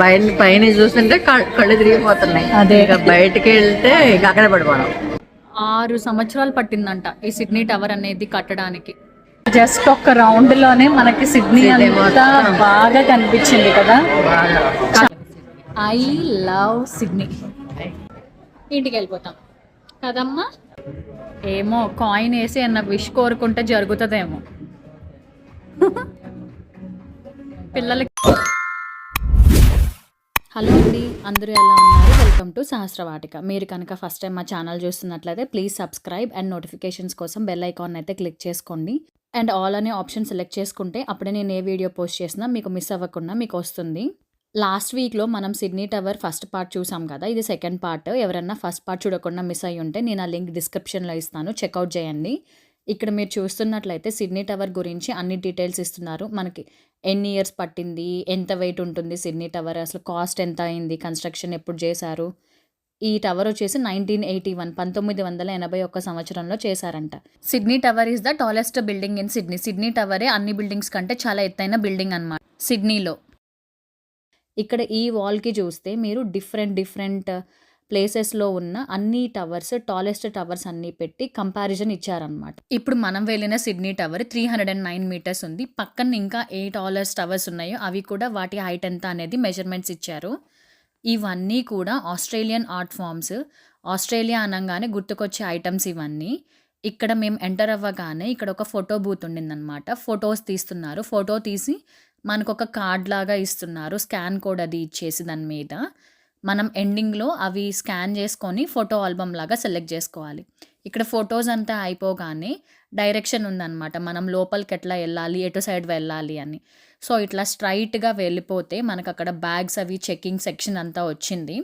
పైన పైన చూస్తుంటే కళ్ళు తిరిగిపోతున్నాయి. అదే. ఇక బయటికి వెళ్తే ఇక అక్కడే పడిపోవడం. 6 సంవత్సరాలు పట్టిందంట ఈ సిడ్నీ టవర్ అనేది కట్టడానికి. జస్ట్ ఒక రౌండ్ లోనే మనకి సిడ్నీ అంతా బాగా కనిపించింది కదా. I love Sydney. ఇంటికి వెళ్ళిపోతాం కదమ్మా. ఏమో కాయిన్ వేసి అన్న విష్ కోరుకుంటే జరుగుతుందేమో. పిల్లలకి హలో అండి, అందరూ ఎలా ఉన్నారు? Welcome to Sahasravatika. మీరు కనుక ఫస్ట్ టైం మా ఛానల్ చూస్తున్నట్లయితే ప్లీజ్ సబ్స్క్రైబ్ అండ్ నోటిఫికేషన్స్ కోసం బెల్ ఐకాన్ అయితే క్లిక్ చేసుకోండి. అండ్ ఆల్ అనే ఆప్షన్ సెలెక్ట్ చేసుకుంటే అప్పుడే నేను ఏ వీడియో పోస్ట్ చేసినా మీకు మిస్ అవ్వకుండా మీకు వస్తుంది. లాస్ట్ వీక్లో మనం సిడ్నీ టవర్ ఫస్ట్ పార్ట్ చూసాం కదా, ఇది సెకండ్ పార్ట్. ఎవరన్నా ఫస్ట్ పార్ట్ చూడకుండా మిస్ అయ్యి ఉంటే నేను ఆ లింక్ డిస్క్రిప్షన్లో ఇస్తాను, చెక్అవుట్ చేయండి. ఇక్కడ మీరు చూస్తున్నట్లయితే సిడ్నీ టవర్ గురించి అన్ని డీటెయిల్స్ ఇస్తున్నారు. మనకి ఎన్ని ఇయర్స్ పట్టింది, ఎంత వెయిట్ ఉంటుంది సిడ్నీ టవర్, అసలు కాస్ట్ ఎంత అయింది, కన్స్ట్రక్షన్ ఎప్పుడు చేశారు. ఈ టవర్ వచ్చేసి 1981 సంవత్సరంలో చేశారంట. Sydney tower is the tallest building in Sydney. Sydney టవరే అన్ని బిల్డింగ్స్ కంటే చాలా ఎత్తైన బిల్డింగ్ అన్నమాట సిడ్నీలో. ఇక్కడ ఈ వాల్కి చూస్తే మీరు డిఫరెంట్ ప్లేసెస్లో ఉన్న అన్ని టవర్స్, టాలెస్ట్ టవర్స్ అన్నీ పెట్టి కంపారిజన్ ఇచ్చారనమాట. ఇప్పుడు మనం వెళ్ళిన సిడ్నీ టవర్ 309 మీటర్స్ ఉంది. పక్కన ఇంకా 8 టాలెస్ట్ టవర్స్ ఉన్నాయో అవి కూడా వాటి హైట్ ఎంత అనేది మెజర్మెంట్స్ ఇచ్చారు. ఇవన్నీ కూడా ఆస్ట్రేలియన్ ఆర్ట్ ఫామ్స్. ఆస్ట్రేలియా అనగానే గుర్తుకొచ్చే ఐటమ్స్ ఇవన్నీ. ఇక్కడ మేము ఎంటర్ అవ్వగానే ఇక్కడ ఒక ఫోటో బూత్ ఉండిందనమాట. ఫొటోస్ తీస్తున్నారు. ఫోటో తీసి మనకు ఒక కార్డ్ లాగా ఇస్తున్నారు. స్కాన్ కోడ్ అది ఇచ్చేసి దాని మీద మనం ఎండింగ్లో అవి స్కాన్ చేసుకొని ఫోటో ఆల్బమ్ లాగా సెలెక్ట్ చేసుకోవాలి. ఇక్కడ ఫొటోస్ అంతా అయిపోగానే డైరెక్షన్ ఉందన్నమాట, మనం లోపలికి ఎట్లా వెళ్ళాలి, ఎటు సైడ్ వెళ్ళాలి అని. సో ఇట్లా స్ట్రైట్గా వెళ్ళిపోతే మనకు అక్కడ బ్యాగ్స్ అవి చెకింగ్ సెక్షన్ అంతా వచ్చింది.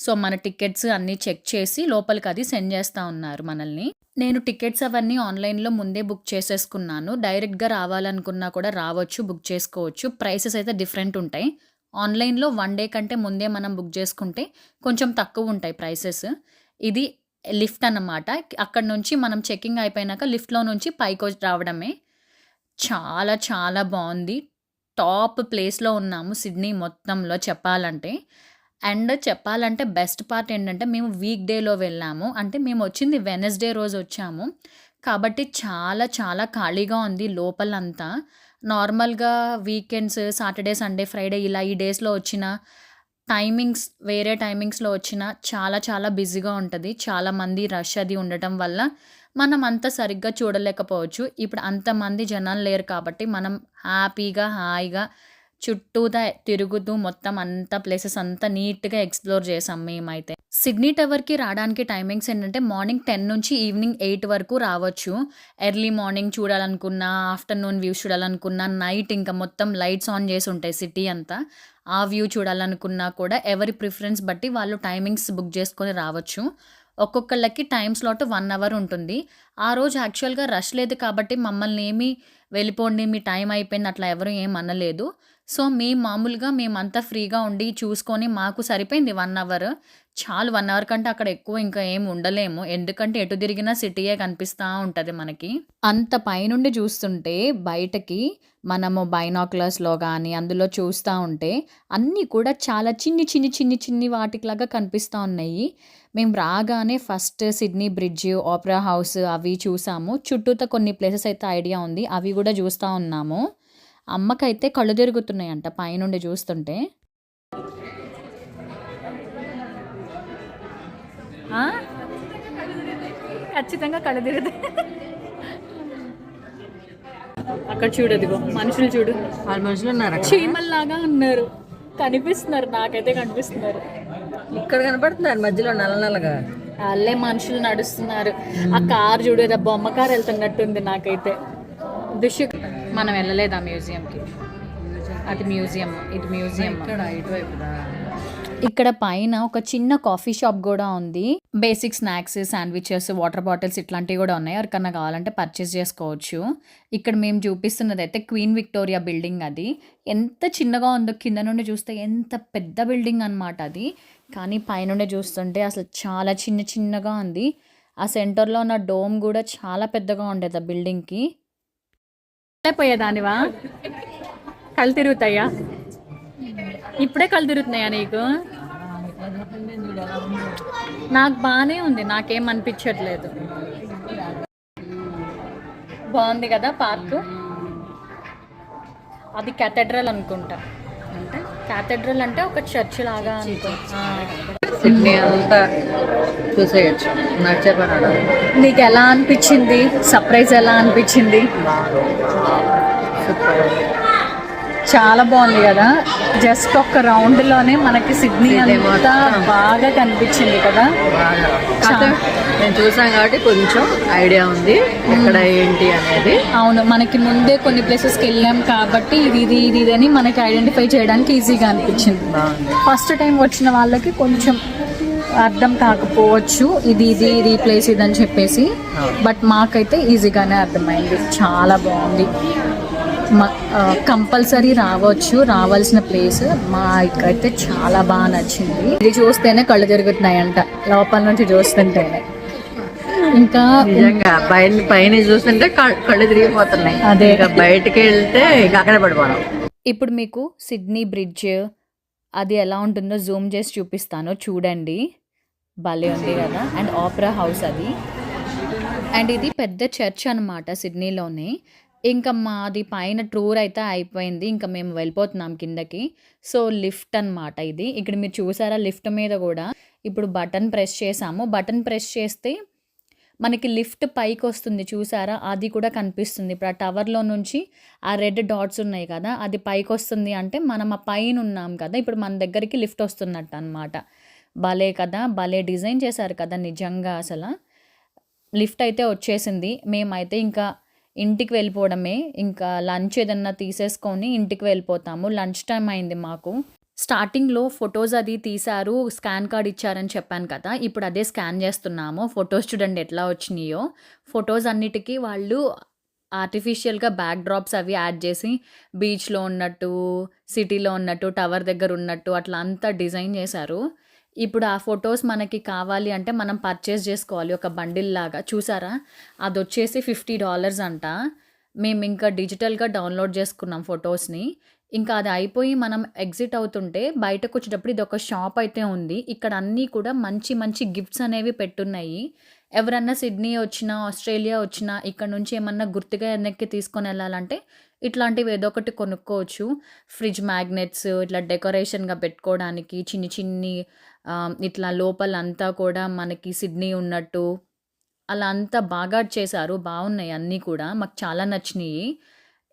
సో మన టికెట్స్ అన్నీ చెక్ చేసి లోపలికి అది సెండ్ చేస్తూ ఉన్నారు మనల్ని. నేను టికెట్స్ అవన్నీ ఆన్లైన్లో ముందే బుక్ చేసేసుకున్నాను. డైరెక్ట్గా రావాలనుకున్నా కూడా రావచ్చు, బుక్ చేసుకోవచ్చు. ప్రైసెస్ అయితే డిఫరెంట్ ఉంటాయి. ఆన్లైన్లో 1 డే కంటే ముందే మనం బుక్ చేసుకుంటే కొంచెం తక్కువ ఉంటాయి ప్రైసెస్. ఇది లిఫ్ట్ అన్నమాట. అక్కడ నుంచి మనం చెకింగ్ అయిపోయినాక లిఫ్ట్లో నుంచి పైకి రావడమే. చాలా చాలా బాగుంది. టాప్ ప్లేస్లో ఉన్నాము సిడ్నీ మొత్తంలో చెప్పాలంటే. అండ్ చెప్పాలంటే బెస్ట్ పార్ట్ ఏంటంటే మేము వీక్ డేలో వెళ్ళాము. అంటే మేము వచ్చింది వెనస్డే రోజు వచ్చాము కాబట్టి చాలా చాలా ఖాళీగా ఉంది లోపలంతా. నార్మల్గా వీకెండ్స్, సాటర్డే, సండే, ఫ్రైడే ఇలా ఈ డేస్లో వచ్చిన టైమింగ్స్, వేరే టైమింగ్స్లో వచ్చిన చాలా చాలా బిజీగా ఉంటుంది. చాలామంది రష్ అది ఉండటం వల్ల మనం అంత సరిగ్గా చూడలేకపోవచ్చు. ఇప్పుడు అంతమంది జనాలు లేరు కాబట్టి మనం హ్యాపీగా హాయిగా చుట్టూతా తిరుగుతూ మొత్తం అంతా ప్లేసెస్ అంతా నీట్గా ఎక్స్ప్లోర్ చేసాం మేమైతే. సిడ్నీ టవర్కి రావడానికి టైమింగ్స్ ఏంటంటే మార్నింగ్ 10 నుంచి ఈవినింగ్ 8 వరకు రావచ్చు. ఎర్లీ మార్నింగ్ చూడాలనుకున్నా, ఆఫ్టర్నూన్ వ్యూస్ చూడాలనుకున్నా, నైట్ ఇంకా మొత్తం లైట్స్ ఆన్ చేసి ఉంటాయి సిటీ అంతా. ఆ వ్యూ చూడాలనుకున్నా కూడా ఎవరి ప్రిఫరెన్స్ బట్టి వాళ్ళు టైమింగ్స్ బుక్ చేసుకొని రావచ్చు. ఒక్కొక్కళ్ళకి టైం స్లాట్ 1 అవర్ ఉంటుంది. ఆ రోజు యాక్చువల్గా రష్ లేదు కాబట్టి మమ్మల్ని ఏమీ వెళ్ళిపోండి మీ టైం అయిపోయింది అట్లా ఎవరు ఏం అనలేదు. సో మామూలుగా మేమంతా ఫ్రీగా ఉండి చూసుకొని మాకు సరిపోయింది 1 అవర్. చాలు, 1 అవర్ కంటే అక్కడ ఎక్కువ ఇంకా ఏం ఉండలేము. ఎందుకంటే ఎటు తిరిగినా సిటీయే కనిపిస్తూ ఉంటుంది మనకి. అంత పైనుండి చూస్తుంటే బయటకి మనము బైనాక్యులర్స్లో కానీ అందులో చూస్తూ ఉంటే అన్నీ కూడా చాలా చిన్ని వాటిలాగా కనిపిస్తూ ఉన్నాయి. మేము రాగానే ఫస్ట్ సిడ్నీ బ్రిడ్జ్, ఆపరా హౌస్ అవి చూసాము. చుట్టూతో కొన్ని ప్లేసెస్ అయితే ఐడియా ఉంది, అవి కూడా చూస్తూ ఉన్నాము. అమ్మకైతే కళ్ళు తిరుగుతున్నాయంట పైనుండి చూస్తుంటే. ఖచ్చితంగా కళ్ళు తిరుగుతాయి. అక్కడ చూడదుగో మనుషులు చూడు, వాళ్ళు మనుషులు ఉన్నారు, చీమల్లాగా ఉన్నారు, కనిపిస్తున్నారు. నాకైతే కనిపిస్తున్నారు. ఇక్కడ కనపడుతున్నారు మధ్యలో నల్లగా. వాళ్ళే మనుషులు నడుస్తున్నారు. ఆ కార్ చూడు, ఏదో బొమ్మ కార్ వెళ్తున్నట్టుంది నాకైతే. మనం వెళ్ళలేదు ఆ మ్యూజియంకి. అది మ్యూజియం, ఇది మ్యూజియం. ఇక్కడ పైన ఒక చిన్న కాఫీ షాప్ కూడా ఉంది. Basic snacks, sandwiches, water bottles ఇట్లాంటివి కూడా ఉన్నాయి. ఎవరికన్నా కావాలంటే పర్చేస్ చేసుకోవచ్చు. ఇక్కడ మేము చూపిస్తున్నది అయితే క్వీన్ విక్టోరియా బిల్డింగ్. అది ఎంత చిన్నగా ఉందో కింద నుండి చూస్తే ఎంత పెద్ద బిల్డింగ్ అనమాట అది. కానీ పైనుండి చూస్తుంటే అసలు చాలా చిన్నగా ఉంది. ఆ సెంటర్లో ఉన్న డోమ్ కూడా చాలా పెద్దగా ఉండేది ఆ బిల్డింగ్కి. పోయేదానివా? కళ్ళు తిరుగుతాయా? ఇప్పుడే కళ్ళు తిరుగుతున్నాయా నీకు? నాకు బాగానే ఉంది, నాకేం అనిపించట్లేదు. బాగుంది కదా పార్క్. అది క్యాథెడ్రల్ అనుకుంటా. అంటే క్యాథెడ్రల్ అంటే ఒక చర్చ్ లాగా అనుకుంటా. సిడ్నీ అంతా చూసేయచ్చు. నడిచే పని ఉండదు. నీకు ఎలా అనిపించింది? సర్ప్రైజ్ ఎలా అనిపించింది? చాలా బాగుంది కదా. జస్ట్ ఒక రౌండ్లోనే మనకి సిడ్నీ అంతా బాగా కనిపించింది కదా. నేను చూసాను కాబట్టి కొంచెం ఐడియా ఉంది ఎక్కడ ఏంటి అనేది. అవును, మనకి ముందే కొన్ని ప్లేసెస్కి వెళ్ళాం కాబట్టి ఇది అని మనకి ఐడెంటిఫై చేయడానికి ఈజీగా అనిపించింది. ఫస్ట్ టైం వచ్చిన వాళ్ళకి కొంచెం అర్థం కాకపోవచ్చు ఇది ప్లేస్ ఇది అని చెప్పేసి, బట్ మాకైతే ఈజీగానే అర్థమైంది. చాలా బాగుంది. కంపల్సరీ రావాల్సిన ప్లేస్. మాకైతే చాలా బాగా నచ్చింది. ఇది చూస్తేనే కళ్ళు తిరుగుతున్నాయంట లోపల నుంచి చూస్తుంటేనే. ఇంకా నిజంగా పైన చూస్తుంటే కళ్ళు తిరిగిపోతున్నాయి. అదే, బయటికి వెళ్తే ఇక అక్కడే పడిపోవడం. ఇప్పుడు మీకు సిడ్నీ బ్రిడ్జ్ అది ఎలా ఉంటుందో జూమ్ చేసి చూపిస్తాను, చూడండి. భలే ఉంది కదా. అండ్ ఆపరా హౌస్ అది. అండ్ ఇది పెద్ద చర్చ్ అనమాట సిడ్నీలోనే. ఇంకా మాది పైన టూర్ అయితే అయిపోయింది, ఇంకా మేము వెళ్ళిపోతున్నాం కిందకి. సో లిఫ్ట్ అనమాట ఇది. ఇక్కడ మీరు చూసారా, లిఫ్ట్ మీద కూడా ఇప్పుడు బటన్ ప్రెస్ చేసాము. బటన్ ప్రెస్ చేస్తే మనకి లిఫ్ట్ పైకి వస్తుంది, చూసారా? అది కూడా కనిపిస్తుంది. ఇప్పుడు ఆ టవర్లో నుంచి ఆ రెడ్ డాట్స్ ఉన్నాయి కదా, అది పైకి వస్తుంది అంటే మనం ఆ పైన ఉన్నాం కదా. ఇప్పుడు మన దగ్గరికి లిఫ్ట్ వస్తున్నట్టు అనమాట. భలే కదా, భలే డిజైన్ చేశారు కదా నిజంగా. అసలు లిఫ్ట్ అయితే వచ్చేసింది. మేమైతే ఇంకా ఇంటికి వెళ్ళిపోవడమే. ఇంకా లంచ్ ఏదన్నా తీసేసుకొని ఇంటికి వెళ్ళిపోతాము. లంచ్ టైం అయింది మాకు. స్టార్టింగ్లో ఫొటోస్ అది తీశారు, స్కాన్ కార్డ్ ఇచ్చారని చెప్పాను కదా. ఇప్పుడు అదే స్కాన్ చేస్తున్నాము. ఫొటోస్ చూడండి ఎట్లా వచ్చినాయో. ఫొటోస్ అన్నిటికీ వాళ్ళు ఆర్టిఫిషియల్గా బ్యాక్ డ్రాప్స్ అవి యాడ్ చేసి బీచ్లో ఉన్నట్టు, సిటీలో ఉన్నట్టు, టవర్ దగ్గర ఉన్నట్టు అట్లా అంతా డిజైన్ చేశారు. ఇప్పుడు ఆ ఫొటోస్ మనకి కావాలి అంటే మనం పర్చేస్ చేసుకోవాలి ఒక బండిల్ లాగా. చూసారా, అది వచ్చేసి $50 అంట. మేము ఇంకా డిజిటల్గా డౌన్లోడ్ చేసుకున్నాం ఫొటోస్ని. ఇంకా అది అయిపోయి మనం ఎగ్జిట్ అవుతుంటే బయటకు వచ్చేటప్పుడు ఇది ఒక షాప్ అయితే ఉంది. ఇక్కడ అన్నీ కూడా మంచి మంచి గిఫ్ట్స్ అనేవి పెట్టున్నాయి. ఎవరన్నా సిడ్నీ వచ్చినా, ఆస్ట్రేలియా వచ్చినా ఇక్కడ నుంచి ఏమన్నా గుర్తుగా వెనక్కి తీసుకొని వెళ్ళాలంటే ఇట్లాంటివి ఏదో ఒకటి కొనుక్కోవచ్చు. ఫ్రిడ్జ్ మ్యాగ్నెట్స్ ఇట్లా డెకరేషన్గా పెట్టుకోవడానికి, చిన్ని ఇట్లా లోపలంతా కూడా మనకి సిడ్నీ ఉన్నట్టు అలా అంతా బాగా చేశారు. బాగున్నాయి అన్నీ కూడా, మాకు చాలా నచ్చినాయి.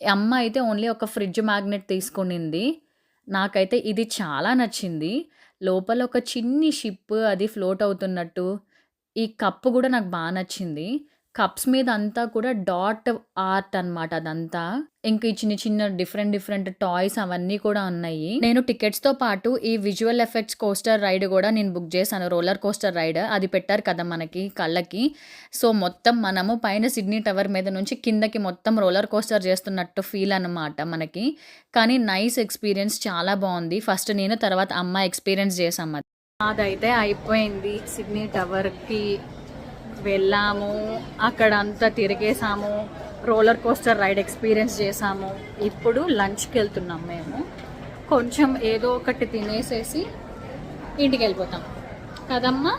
అమ్మ అయితే ఓన్లీ ఒక ఫ్రిడ్జ్ మ్యాగ్నెట్ తీసుకునింది. నాకైతే ఇది చాలా నచ్చింది. లోపల ఒక చిన్ని షిప్ అది ఫ్లోట్ అవుతున్నట్టు. ఈ కప్పు కూడా నాకు బాగా నచ్చింది. కప్స్ మీద అంతా కూడా డాట్ ఆర్ట్ అనమాట అదంతా. ఇంకా ఈ చిన్న డిఫరెంట్ టాయ్స్ అవన్నీ కూడా ఉన్నాయి. నేను టికెట్స్తో పాటు ఈ విజువల్ ఎఫెక్ట్స్ కోస్టర్ రైడ్ కూడా నేను బుక్ చేశాను. రోలర్ కోస్టర్ రైడ్ అది పెట్టారు కదా మనకి కళ్ళకి. సో మొత్తం మనము పైన సిడ్నీ టవర్ మీద నుంచి కిందకి మొత్తం రోలర్ కోస్టర్ చేస్తున్నట్టు ఫీల్ అనమాట మనకి. కానీ నైస్ ఎక్స్పీరియన్స్, చాలా బాగుంది. ఫస్ట్ నేను, తర్వాత అమ్మ ఎక్స్పీరియన్స్ చేసాం. అదైతే అయిపోయింది. సిడ్నీ టవర్కి వెళ్ళాము, అక్కడ అంతా తిరిగేసాము, రోలర్ కోస్టర్ రైడ్ ఎక్స్పీరియన్స్ చేసాము. ఇప్పుడు లంచ్కి వెళ్తున్నాం మేము. కొంచెం ఏదో ఒకటి తినేసేసి ఇంటికి వెళ్ళిపోతాం కదమ్మా.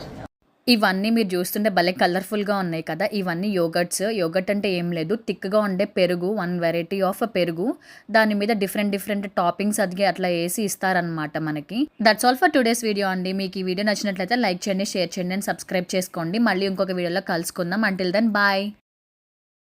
ఇవన్నీ మీరు చూస్తుంటే భలే కలర్ఫుల్గా ఉన్నాయి కదా. ఇవన్నీ యోగర్ట్ అంటే ఏం లేదు, థిక్గా ఉండే పెరుగు, 1 వెరైటీ ఆఫ్ పెరుగు, దాని మీద డిఫరెంట్ టాపింగ్స్ అది అట్లా వేసి ఇస్తారనమాట మనకి. That's all for today's video అండి. మీకు ఈ వీడియో నచ్చినట్లయితే లైక్ చేయండి, షేర్ చేయండి అండ్ సబ్స్క్రైబ్ చేసుకోండి. మళ్ళీ ఇంకొక వీడియోలో కలుసుకుందాం. Until then bye.